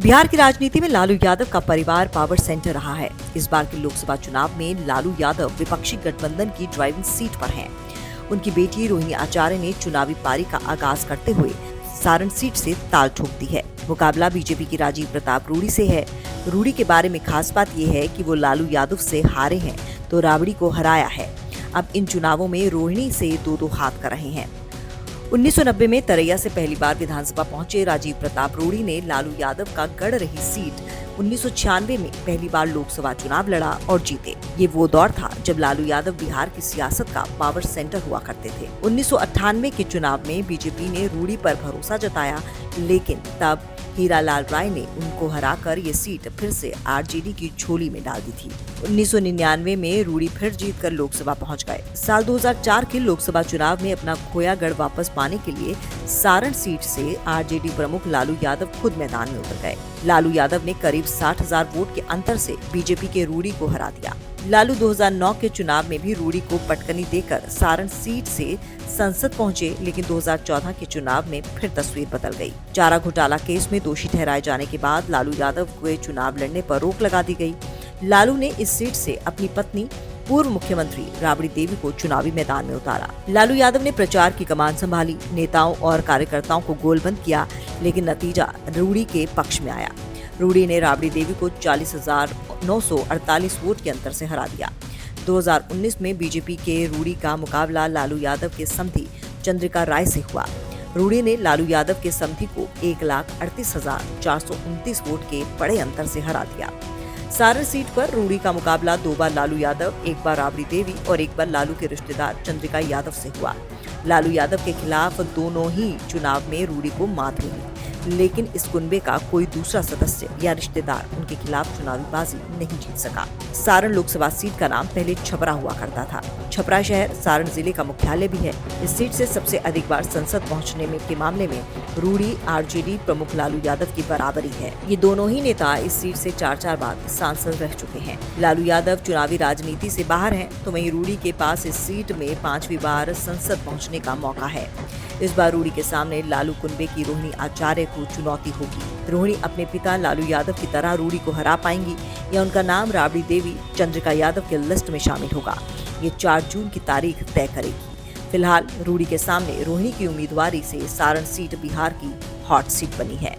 बिहार की राजनीति में लालू यादव का परिवार पावर सेंटर रहा है। इस बार के लोकसभा चुनाव में लालू यादव विपक्षी गठबंधन की ड्राइविंग सीट पर हैं। उनकी बेटी रोहिणी आचार्य ने चुनावी पारी का आगाज करते हुए सारण सीट से ताल ठोक दी है। मुकाबला बीजेपी की राजीव प्रताप रूडी से है। रूडी के बारे में खास बात यह है कि वो लालू यादव से हारे हैं तो राबड़ी को हराया है। अब इन चुनावों में रोहिणी से दो हाथ कर रहे हैं। 1990 में तरैया से पहली बार विधानसभा पहुंचे राजीव प्रताप रूडी ने लालू यादव का गढ़ रही सीट 1996 में पहली बार लोकसभा चुनाव लड़ा और जीते। ये वो दौर था जब लालू यादव बिहार की सियासत का पावर सेंटर हुआ करते थे। 1998 के चुनाव में बीजेपी ने रूडी पर भरोसा जताया, लेकिन तब हीरालाल राय ने उनको हराकर ये सीट फिर से आरजेडी की झोली में डाल दी थी। 1999 में रूडी फिर जीतकर लोकसभा पहुंच गए। साल 2004 के लोकसभा चुनाव में अपना खोया गढ़ वापस पाने के लिए सारण सीट से आरजेडी प्रमुख लालू यादव खुद मैदान में उतर गए। लालू यादव ने करीब 60,000 वोट के अंतर से बीजेपी के रूडी को हरा दिया। लालू 2009 के चुनाव में भी रूडी को पटकनी देकर सारण सीट से संसद पहुंचे, लेकिन 2014 के चुनाव में फिर तस्वीर बदल गई। चारा घोटाला केस में दोषी ठहराए जाने के बाद लालू यादव को चुनाव लड़ने पर रोक लगा दी गई। लालू ने इस सीट से अपनी पत्नी पूर्व मुख्यमंत्री राबड़ी देवी को चुनावी मैदान में उतारा। लालू यादव ने प्रचार की कमान संभाली, नेताओं और कार्यकर्ताओं को गोलबंद किया, लेकिन नतीजा रूडी के पक्ष में आया। रूडी ने राबड़ी देवी को 40,948 वोट के अंतर से हरा दिया। 2019 में बीजेपी के रूडी का मुकाबला लालू यादव के समधी चंद्रिका राय से हुआ। रूडी ने लालू यादव के समधी को 1,38,429 वोट के बड़े अंतर से हरा दिया। सारण सीट पर रूडी का मुकाबला 2 बार लालू यादव, 1 बार राबड़ी देवी और 1 बार लालू के रिश्तेदार चंद्रिका यादव से हुआ। लालू यादव के खिलाफ दोनों ही चुनाव में रूडी को मात मिली, लेकिन इस कुनबे का कोई दूसरा सदस्य या रिश्तेदार उनके खिलाफ चुनावी बाजी नहीं जीत सका। सारण लोकसभा सीट का नाम पहले छपरा हुआ करता था। छपरा शहर सारण जिले का मुख्यालय भी है। इस सीट से सबसे अधिक बार संसद पहुंचने के मामले में रूडी आरजेडी प्रमुख लालू यादव की बराबरी है। ये दोनों ही नेता इस सीट से 4 बार सांसद रह चुके हैं। लालू यादव चुनावी राजनीति से बाहर हैं, तो वहीं रूडी के पास इस सीट में 5वीं बार संसद पहुंचने का मौका है। इस बार रूडी के सामने लालू कुनबे की रोहिणी आचार्य को चुनौती होगी। रोहिणी अपने पिता लालू यादव की तरह रूडी को हरा पाएंगी या उनका नाम राबड़ी देवी चंद्रिका यादव के लिस्ट में शामिल होगा, ये 4 जून की तारीख तय करेगी। फिलहाल रूडी के सामने रोहिणी की उम्मीदवारी से सारण सीट बिहार की हॉट सीट बनी है।